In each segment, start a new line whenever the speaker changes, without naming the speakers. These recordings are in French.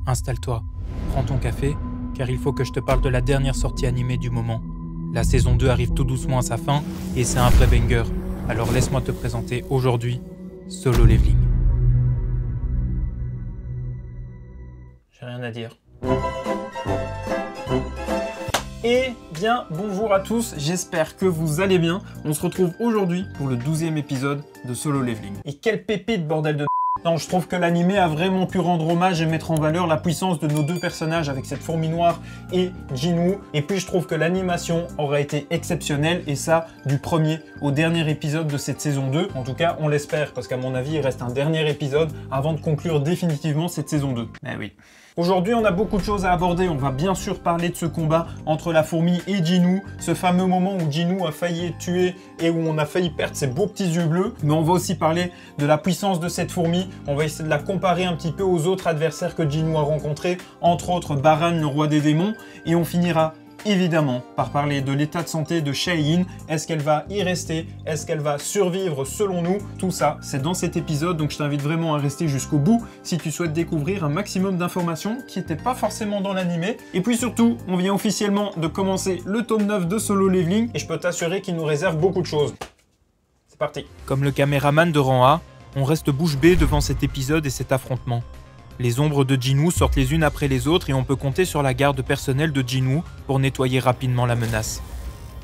installe-toi, prends ton café, car il faut que je te parle de la dernière sortie animée du moment. La saison 2 arrive tout doucement à sa fin, et c'est un vrai banger. Alors laisse-moi te présenter aujourd'hui Solo Leveling. J'ai rien à dire. Eh bien, bonjour à tous, j'espère que vous allez bien. On se retrouve aujourd'hui pour le 12e épisode de Solo Leveling. Et quelle pépite, bordel de... Non, je trouve que l'animé a vraiment pu rendre hommage et mettre en valeur la puissance de nos deux personnages avec cette fourmi noire et Jinwoo. Et puis je trouve que l'animation aurait été exceptionnelle, et ça du premier au dernier épisode de cette saison 2. En tout cas, on l'espère, parce qu'à mon avis, il reste un dernier épisode avant de conclure définitivement cette saison 2. Eh oui. Aujourd'hui, on a beaucoup de choses à aborder. On va bien sûr parler de ce combat entre la fourmi et Jinwoo, ce fameux moment où Jinwoo a failli être tué et où on a failli perdre ses beaux petits yeux bleus. Mais on va aussi parler de la puissance de cette fourmi. On va essayer de la comparer un petit peu aux autres adversaires que Jinwoo a rencontrés, entre autres Baran, le roi des démons. Et on finira évidemment par parler de l'état de santé de Chaeyin. Est-ce qu'elle va y rester? Est-ce qu'elle va survivre selon nous? Tout ça, c'est dans cet épisode, donc je t'invite vraiment à rester jusqu'au bout si tu souhaites découvrir un maximum d'informations qui n'étaient pas forcément dans l'animé. Et puis surtout, on vient officiellement de commencer le tome 9 de Solo Leveling, et je peux t'assurer qu'il nous réserve beaucoup de choses. C'est parti. Comme le caméraman de rang A, on reste bouche bée devant cet épisode et cet affrontement. Les ombres de Jinwoo sortent les unes après les autres et on peut compter sur la garde personnelle de Jinwoo pour nettoyer rapidement la menace.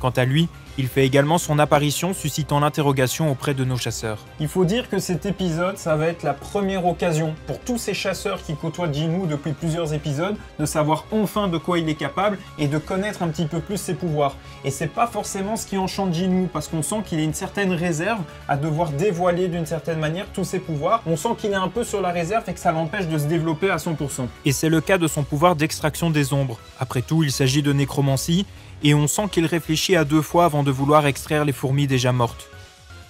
Quant à lui, il fait également son apparition, suscitant l'interrogation auprès de nos chasseurs. Il faut dire que cet épisode, ça va être la première occasion pour tous ces chasseurs qui côtoient Jinwoo depuis plusieurs épisodes de savoir enfin de quoi il est capable et de connaître un petit peu plus ses pouvoirs. Et c'est pas forcément ce qui enchante Jinwoo, parce qu'on sent qu'il a une certaine réserve à devoir dévoiler d'une certaine manière tous ses pouvoirs. On sent qu'il est un peu sur la réserve et que ça l'empêche de se développer à 100%. Et c'est le cas de son pouvoir d'extraction des ombres. Après tout, il s'agit de nécromancie, et on sent qu'il réfléchit à 2 fois avant de vouloir extraire les fourmis déjà mortes.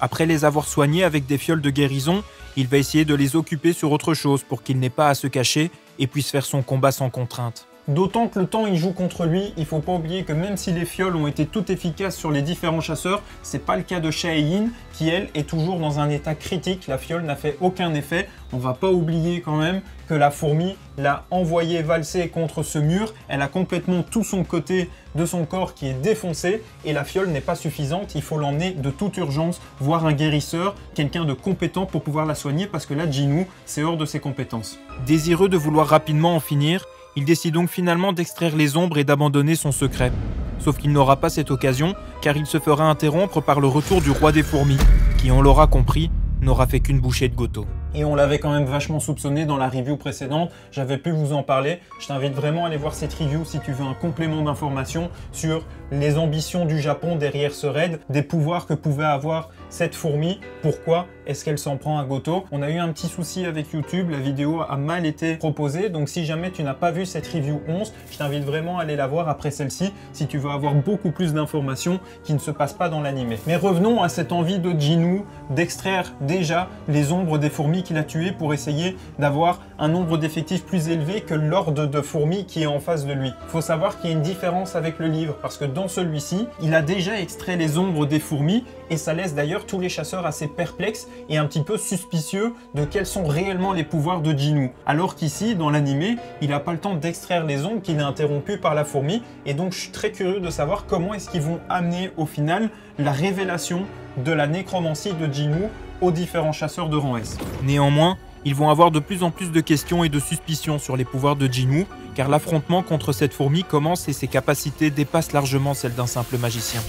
Après les avoir soignées avec des fioles de guérison, il va essayer de les occuper sur autre chose pour qu'il n'ait pas à se cacher et puisse faire son combat sans contrainte. D'autant que le temps il joue contre lui, il faut pas oublier que même si les fioles ont été toutes efficaces sur les différents chasseurs, c'est pas le cas de Chaeyin qui elle est toujours dans un état critique, la fiole n'a fait aucun effet. On va pas oublier quand même que la fourmi l'a envoyé valser contre ce mur, elle a complètement tout son côté de son corps qui est défoncé et la fiole n'est pas suffisante, il faut l'emmener de toute urgence, voir un guérisseur, quelqu'un de compétent pour pouvoir la soigner, parce que là Jinwoo c'est hors de ses compétences. Désireux de vouloir rapidement en finir, il décide donc finalement d'extraire les ombres et d'abandonner son secret. Sauf qu'il n'aura pas cette occasion, car il se fera interrompre par le retour du roi des fourmis, qui, on l'aura compris, n'aura fait qu'une bouchée de gâteau. Et on l'avait quand même vachement soupçonné dans la review précédente, j'avais pu vous en parler. Je t'invite vraiment à aller voir cette review si tu veux un complément d'information sur les ambitions du Japon derrière ce raid, des pouvoirs que pouvait avoir cette fourmi, pourquoi est-ce qu'elle s'en prend à Goto. On a eu un petit souci avec YouTube, la vidéo a mal été proposée, donc si jamais tu n'as pas vu cette review 11, je t'invite vraiment à aller la voir après celle-ci si tu veux avoir beaucoup plus d'informations qui ne se passent pas dans l'animé. Mais revenons à cette envie de Jinwoo d'extraire déjà les ombres des fourmis qu'il a tuées pour essayer d'avoir un nombre d'effectifs plus élevé que l'horde de fourmis qui est en face de lui. Il faut savoir qu'il y a une différence avec le livre, parce que dans celui-ci, il a déjà extrait les ombres des fourmis, et ça laisse d'ailleurs tous les chasseurs assez perplexes et un petit peu suspicieux de quels sont réellement les pouvoirs de Jinwoo. Alors qu'ici, dans l'animé, il n'a pas le temps d'extraire les ombres qu'il est interrompu par la fourmi, et donc je suis très curieux de savoir comment est-ce qu'ils vont amener au final la révélation de la nécromancie de Jinwoo aux différents chasseurs de rang S. Néanmoins, ils vont avoir de plus en plus de questions et de suspicions sur les pouvoirs de Jinwoo, car l'affrontement contre cette fourmi commence et ses capacités dépassent largement celles d'un simple magicien.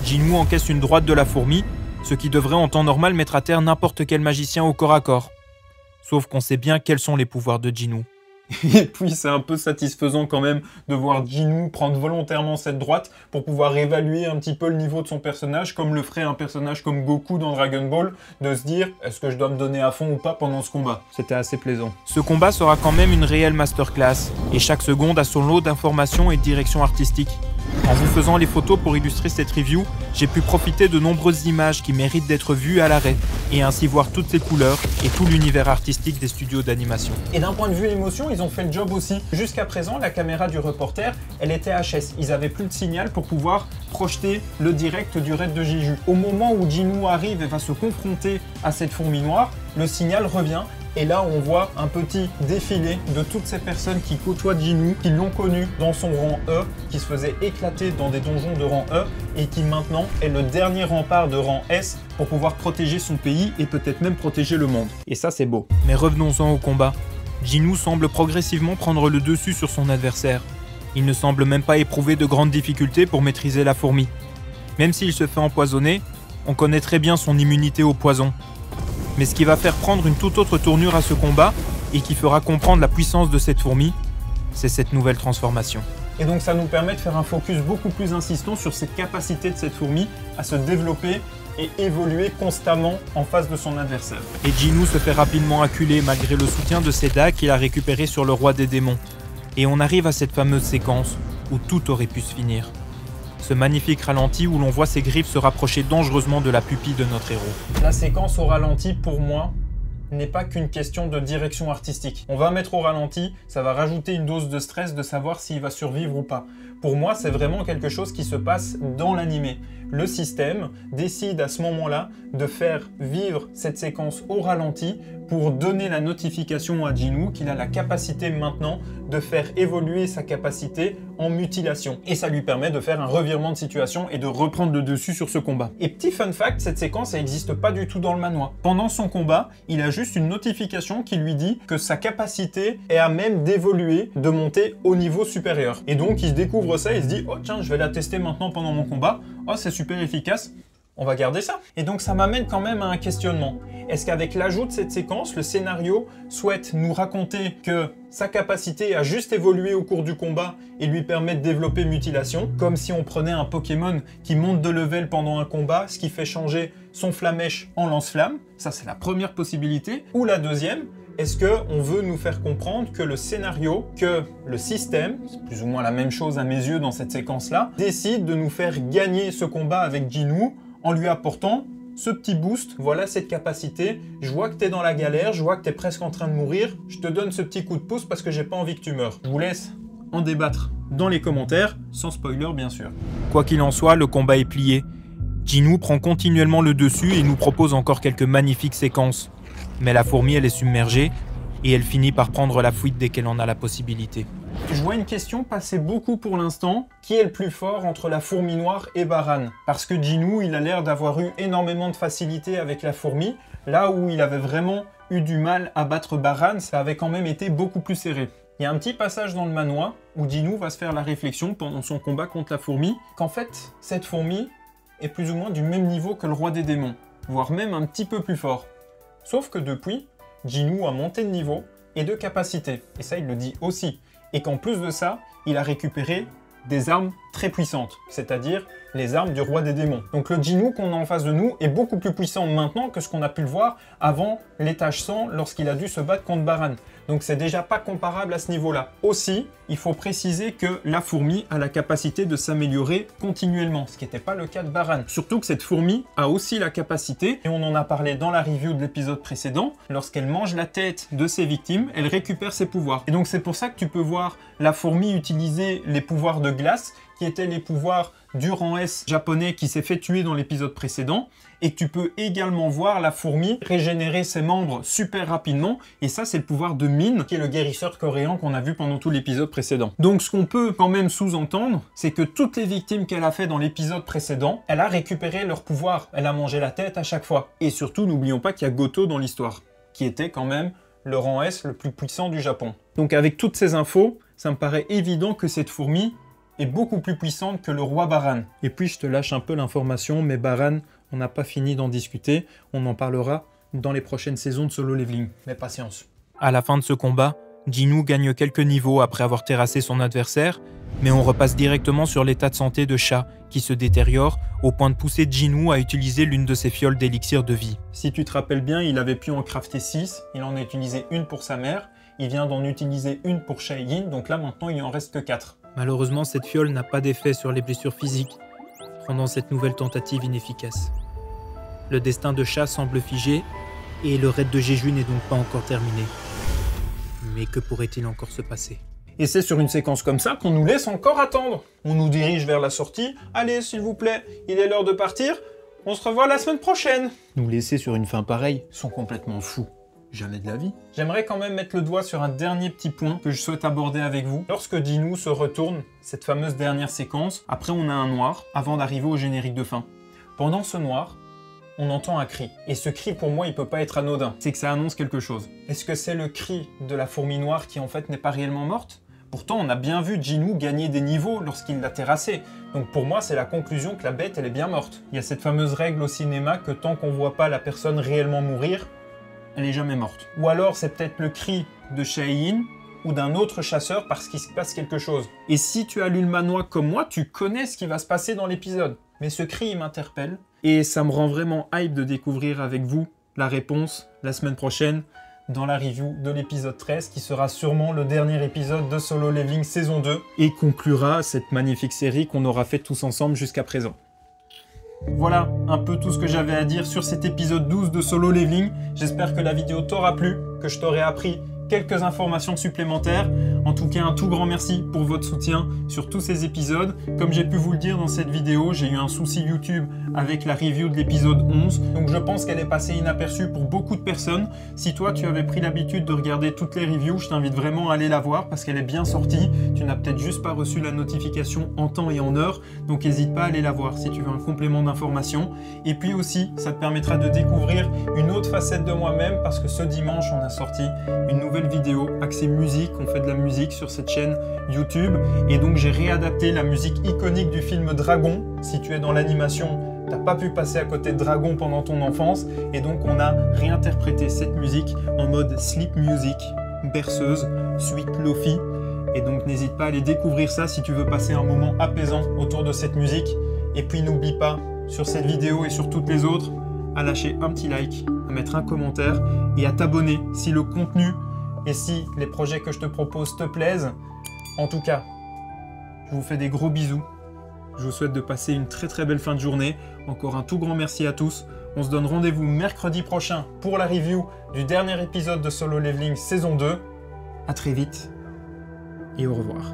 Jinwoo encaisse une droite de la fourmi, ce qui devrait en temps normal mettre à terre n'importe quel magicien au corps à corps. Sauf qu'on sait bien quels sont les pouvoirs de Jinwoo. Et puis c'est un peu satisfaisant quand même de voir Jinwoo prendre volontairement cette droite pour pouvoir évaluer un petit peu le niveau de son personnage, comme le ferait un personnage comme Goku dans Dragon Ball, de se dire est-ce que je dois me donner à fond ou pas pendant ce combat. C'était assez plaisant. Ce combat sera quand même une réelle masterclass, et chaque seconde a son lot d'informations et de direction artistique. En vous faisant les photos pour illustrer cette review, j'ai pu profiter de nombreuses images qui méritent d'être vues à l'arrêt, et ainsi voir toutes ces couleurs et tout l'univers artistique des studios d'animation. Et d'un point de vue émotion, ils ont fait le job aussi. Jusqu'à présent, la caméra du reporter, elle était HS. Ils avaient plus de signal pour pouvoir projeter le direct du raid de Jeju. Au moment où Jinwoo arrive et va se confronter à cette fourmi noire, le signal revient Et là, on voit un petit défilé de toutes ces personnes qui côtoient Jinwoo, qui l'ont connu dans son rang E, qui se faisait éclater dans des donjons de rang E, et qui maintenant est le dernier rempart de rang S pour pouvoir protéger son pays et peut-être même protéger le monde. Et ça, c'est beau.
Mais revenons-en au combat. Jinwoo semble progressivement prendre le dessus sur son adversaire. Il ne semble même pas éprouver de grandes difficultés pour maîtriser la fourmi. Même s'il se fait empoisonner, on connaît très bien son immunité au poison. Mais ce qui va faire prendre une toute autre tournure à ce combat, et qui fera comprendre la puissance de cette fourmi, c'est cette nouvelle transformation.
Et donc ça nous permet de faire un focus beaucoup plus insistant sur cette capacité de cette fourmi à se développer et évoluer constamment en face de son adversaire.
Et Jinwoo se fait rapidement acculer malgré le soutien de Seda qu'il a récupéré sur le roi des démons. Et on arrive à cette fameuse séquence où tout aurait pu se finir. Ce magnifique ralenti où l'on voit ses griffes se rapprocher dangereusement de la pupille de notre héros.
La séquence au ralenti, pour moi, n'est pas qu'une question de direction artistique. On va mettre au ralenti, ça va rajouter une dose de stress de savoir s'il va survivre ou pas. Pour moi, c'est vraiment quelque chose qui se passe dans l'animé. Le système décide à ce moment-là de faire vivre cette séquence au ralenti pour donner la notification à Jinwoo qu'il a la capacité maintenant de faire évoluer sa capacité en mutilation. Et ça lui permet de faire un revirement de situation et de reprendre le dessus sur ce combat. Et petit fun fact, cette séquence n'existe pas du tout dans le manhwa. Pendant son combat, il a juste une notification qui lui dit que sa capacité est à même d'évoluer, de monter au niveau supérieur. Et donc il se découvre ça et se dit « Oh tiens, je vais la tester maintenant pendant mon combat. Oh, c'est super efficace. On va garder ça. » Et donc ça m'amène quand même à un questionnement. Est-ce qu'avec l'ajout de cette séquence, le scénario souhaite nous raconter que sa capacité a juste évolué au cours du combat et lui permet de développer mutilation, comme si on prenait un Pokémon qui monte de level pendant un combat, ce qui fait changer son Flamèche en lance-flamme? Ça, c'est la première possibilité. Ou la deuxième, est-ce qu'on veut nous faire comprendre que le scénario, que le système, c'est plus ou moins la même chose à mes yeux dans cette séquence-là, décide de nous faire gagner ce combat avec Jinwoo en lui apportant ce petit boost, voilà cette capacité, je vois que t'es dans la galère, je vois que t'es presque en train de mourir, je te donne ce petit coup de pouce parce que j'ai pas envie que tu meurs. Je vous laisse en débattre dans les commentaires, sans spoiler bien sûr.
Quoi qu'il en soit, le combat est plié. Jinwoo prend continuellement le dessus et nous propose encore quelques magnifiques séquences. Mais la fourmi, elle est submergée et elle finit par prendre la fuite dès qu'elle en a la possibilité.
Je vois une question passer beaucoup pour l'instant. Qui est le plus fort entre la fourmi noire et Baran? Parce que Jinwoo, il a l'air d'avoir eu énormément de facilité avec la fourmi, là où il avait vraiment eu du mal à battre Baran, ça avait quand même été beaucoup plus serré. Il y a un petit passage dans le manhwa où Jinwoo va se faire la réflexion pendant son combat contre la fourmi, qu'en fait, cette fourmi est plus ou moins du même niveau que le roi des démons, voire même un petit peu plus fort. Sauf que depuis, Jinwoo a monté de niveau et de capacité, et ça il le dit aussi. Et qu'en plus de ça, il a récupéré des armes très puissantes, c'est-à-dire les armes du roi des démons. Donc le Jinwoo qu'on a en face de nous est beaucoup plus puissant maintenant que ce qu'on a pu le voir avant l'étage 100 lorsqu'il a dû se battre contre Baran. Donc c'est déjà pas comparable à ce niveau-là. Aussi, il faut préciser que la fourmi a la capacité de s'améliorer continuellement, ce qui n'était pas le cas de Baran. Surtout que cette fourmi a aussi la capacité, et on en a parlé dans la review de l'épisode précédent, lorsqu'elle mange la tête de ses victimes, elle récupère ses pouvoirs. Et donc c'est pour ça que tu peux voir la fourmi utiliser les pouvoirs de glace, qui étaient les pouvoirs du rang S japonais qui s'est fait tuer dans l'épisode précédent, et que tu peux également voir la fourmi régénérer ses membres super rapidement, et ça c'est le pouvoir de Min, qui est le guérisseur coréen qu'on a vu pendant tout l'épisode précédent. Donc ce qu'on peut quand même sous-entendre, c'est que toutes les victimes qu'elle a fait dans l'épisode précédent, elle a récupéré leur pouvoir, elle a mangé la tête à chaque fois. Et surtout, n'oublions pas qu'il y a Goto dans l'histoire, qui était quand même le rang S le plus puissant du Japon. Donc avec toutes ces infos, ça me paraît évident que cette fourmi est beaucoup plus puissante que le roi Baran. Et puis je te lâche un peu l'information, mais Baran, on n'a pas fini d'en discuter, on en parlera dans les prochaines saisons de Solo Leveling. Mais patience.
À la fin de ce combat, Jinwoo gagne quelques niveaux après avoir terrassé son adversaire, mais on repasse directement sur l'état de santé de Cha, qui se détériore au point de pousser Jinwoo à utiliser l'une de ses fioles d'élixir de vie.
Si tu te rappelles bien, il avait pu en crafter 6, il en a utilisé une pour sa mère, il vient d'en utiliser une pour Shailin, donc là maintenant il en reste que 4.
Malheureusement, cette fiole n'a pas d'effet sur les blessures physiques, rendant cette nouvelle tentative inefficace. Le destin de Cha semble figé, et le raid de Jeju n'est donc pas encore terminé. Mais que pourrait-il encore se passer?
Et c'est sur une séquence comme ça qu'on nous laisse encore attendre. On nous dirige vers la sortie. Allez, s'il vous plaît, il est l'heure de partir. On se revoit la semaine prochaine. Nous laisser sur une fin pareille sont complètement fous. Jamais de la vie. J'aimerais quand même mettre le doigt sur un dernier petit point que je souhaite aborder avec vous. Lorsque Ji-Woo se retourne, cette fameuse dernière séquence, après on a un noir, avant d'arriver au générique de fin. Pendant ce noir, on entend un cri. Et ce cri, pour moi, il peut pas être anodin. C'est que ça annonce quelque chose. Est-ce que c'est le cri de la fourmi noire qui, en fait, n'est pas réellement morte? Pourtant, on a bien vu Ji-Woo gagner des niveaux lorsqu'il l'a terrassée. Donc pour moi, c'est la conclusion que la bête, elle est bien morte. Il y a cette fameuse règle au cinéma que tant qu'on voit pas la personne réellement mourir, elle est jamais morte. Ou alors, c'est peut-être le cri de Shae-in ou d'un autre chasseur parce qu'il se passe quelque chose. Et si tu as lu le manhwa comme moi, tu connais ce qui va se passer dans l'épisode. Mais ce cri, il m'interpelle. Et ça me rend vraiment hype de découvrir avec vous la réponse la semaine prochaine dans la review de l'épisode 13, qui sera sûrement le dernier épisode de Solo Leveling saison 2, et conclura cette magnifique série qu'on aura fait tous ensemble jusqu'à présent. Voilà un peu tout ce que j'avais à dire sur cet épisode 12 de Solo Leveling. J'espère que la vidéo t'aura plu, que je t'aurai appris quelques informations supplémentaires. En tout cas, un tout grand merci pour votre soutien sur tous ces épisodes. Comme j'ai pu vous le dire dans cette vidéo, j'ai eu un souci YouTube avec la review de l'épisode 11. Donc je pense qu'elle est passée inaperçue pour beaucoup de personnes. Si toi, tu avais pris l'habitude de regarder toutes les reviews, je t'invite vraiment à aller la voir parce qu'elle est bien sortie. Tu n'as peut-être juste pas reçu la notification en temps et en heure. Donc n'hésite pas à aller la voir si tu veux un complément d'information. Et puis aussi, ça te permettra de découvrir une autre facette de moi-même parce que ce dimanche, on a sorti une nouvelle vidéo axée musique. On fait de la musique sur cette chaîne YouTube et donc j'ai réadapté la musique iconique du film Dragon. Si tu es dans l'animation, t'as pas pu passer à côté de Dragon pendant ton enfance et donc on a réinterprété cette musique en mode sleep music, berceuse, suite lofi, et donc n'hésite pas à aller découvrir ça si tu veux passer un moment apaisant autour de cette musique. Et puis n'oublie pas, sur cette vidéo et sur toutes les autres, à lâcher un petit like, à mettre un commentaire et à t'abonner si le contenu et si les projets que je te propose te plaisent. En tout cas, je vous fais des gros bisous. Je vous souhaite de passer une très très belle fin de journée. Encore un tout grand merci à tous. On se donne rendez-vous mercredi prochain pour la review du dernier épisode de Solo Leveling saison 2. À très vite et au revoir.